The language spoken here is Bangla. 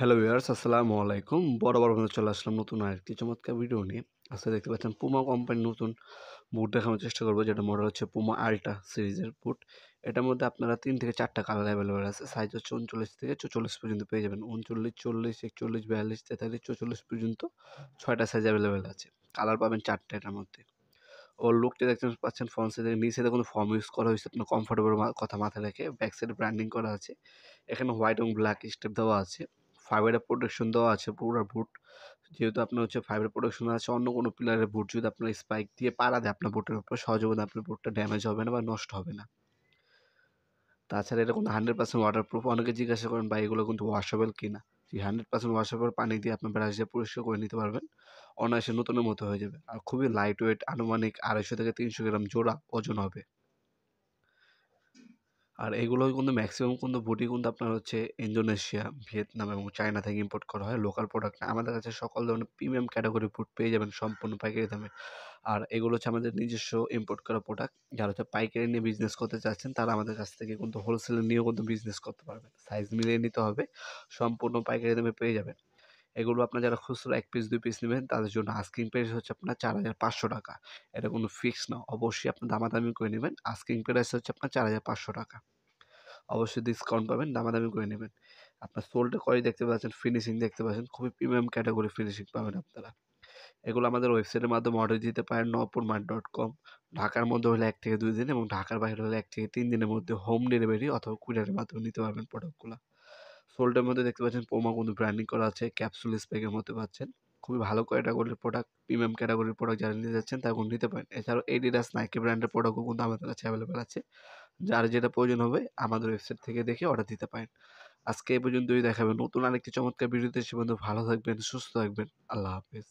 হ্যালো ভিউয়ার্স, আসসালামু আলাইকুম। বরাবর মতো চলে আসলাম নতুন আরেকটি চমৎকার ভিডিও নিয়ে। আজকে দেখতে পাচ্ছেন পুমা কোম্পানির নতুন বুট দেখানোর চেষ্টা করবো, যেটা মডেল হচ্ছে পুমা আল্ট্রা সিরিজের বুট। এটার মধ্যে আপনারা 3 থেকে 4টা কালার অ্যাভেলেবেল আছে। সাইজ হচ্ছে 39 থেকে 44 পর্যন্ত পেয়ে যাবেন। 39, 40, 41, 42, 43, 44 পর্যন্ত 6টা সাইজ অ্যাভেলেবেল আছে। কালার পাবেন 4টা এটার মধ্যে। ওর লুকটা দেখতে পাচ্ছেন ফ্রন্ট সাইডে, নিচ সাইডে কোনো ফর্ম ইউজ করা হয়েছে আপনার কমফোর্টেবল কথা মাথায় রেখে। ব্যাক সাইডে ব্র্যান্ডিং করা আছে। এখানে হোয়াইট এবং ব্ল্যাক স্টেপ দেওয়া আছে। ফাইবারের প্রোটেকশন দেওয়া আছে পুরো বুট। যেহেতু আপনার হচ্ছে ফাইবারের প্রোটেকশন আছে, অন্য কোনো পিলারের বুট যদি আপনার স্পাইক দিয়ে পাড়া দেয় আপনার বুটের উপর, সহজে কিন্তু আপনার বুটটা ড্যামেজ হবে না বা নষ্ট হবে না। তাছাড়া এটা কিন্তু 100% ওয়াটারপ্রুফ। অনেকে জিজ্ঞাসা করেন ভাই এগুলো কিন্তু ওয়াশেবল কিনা? জি, 100% ওয়াশেবল, পানি দিয়ে আপনি ব্রাশ দিয়ে পরিষ্কার করে নিতে পারবেন। অনায়াসে নতুনের মতো হয়ে যাবে। আর খুবই লাইট ওয়েট, আনুমানিক 250 থেকে 300 গ্রাম জোড়া ওজন হবে। আর এগুলো কিন্তু ম্যাক্সিমাম কিন্তু বুটই কিন্তু আপনার হচ্ছে ইন্দোনেশিয়া, ভিয়েতনাম এবং চায়না থেকে ইম্পোর্ট করা হয়, লোকাল প্রোডাক্ট না। আমাদের কাছে সকল ধরনের প্রিমিয়াম ক্যাটাগরি বুট পেয়ে যাবেন সম্পূর্ণ পাইকারি দামে। আর এগুলো হচ্ছে আমাদের নিজস্ব ইম্পোর্ট করা প্রোডাক্ট। যারা হচ্ছে পাইকারি নিয়ে বিজনেস করতে চাচ্ছেন তারা আমাদের কাছ থেকে কিন্তু হোলসেলে নিয়েও কিন্তু বিজনেস করতে পারবেন। সাইজ মিলিয়ে নিতে হবে, সম্পূর্ণ পাইকারি দামে পেয়ে যাবেন। এগুলো আপনার যারা খুচরা 1 পিস 2 পিস নেবেন তাদের জন্য আস্কিং প্রাইস হচ্ছে আপনার ৳৪,৫০০। এটা কোনো ফিক্স না। অবশ্যই আপনি দামাদামি করে নিবেন। আস্কিং প্রাইস হচ্ছে আপনার ৳৪,৫০০। অবশ্যই ডিসকাউন্ট পাবেন, দামাদামি করে নেবেন। আপনার সোলটা কোয়ালিটি দেখতে পাচ্ছেন, ফিনিশিং দেখতে পাচ্ছেন, খুবই প্রিমিয়াম ক্যাটাগরি ফিনিশিং পাবেন আপনারা। এগুলো আমাদের ওয়েবসাইটের মাধ্যমে অর্ডার দিতে পারেন নওপুরমার্ট.com। ঢাকার মধ্যে হলে ১ থেকে ২ দিন এবং ঢাকার বাইরে হলে ১ থেকে ৩ দিনের মধ্যে হোম ডেলিভারি অথবা কুরিয়ারের মাধ্যমে নিতে পারবেন প্রোডাক্টগুলা। সোলটার মধ্যে দেখতে পাচ্ছেন পোমা কিন্তু ব্র্যান্ডিং করা আছে, ক্যাপসুল স্প্যাকের মধ্যে পাচ্ছেন। খুবই ভালো ক্যাটাগরির প্রোডাক্ট, প্রিমিয়াম ক্যাটাগরির প্রোডাক্ট যারা নিতে যাচ্ছেন তারা কিন্তু নিতে পারেন। এছাড়াও এডিডাস, নাইকি ব্র্যান্ডের প্রোডাক্টও কিন্তু আমাদের কাছে অ্যাভেলেবেল আছে। যার যেটা প্রয়োজন হবে আমাদের ওয়েবসাইট থেকে দেখে অর্ডার দিতে পারেন। আজকে এই পর্যন্তই, দেখা হবে নতুন আরেকটি চমৎকার ভিডিওতে। সে পর্যন্ত ভালো থাকবেন, সুস্থ থাকবেন। আল্লাহ হাফেজ।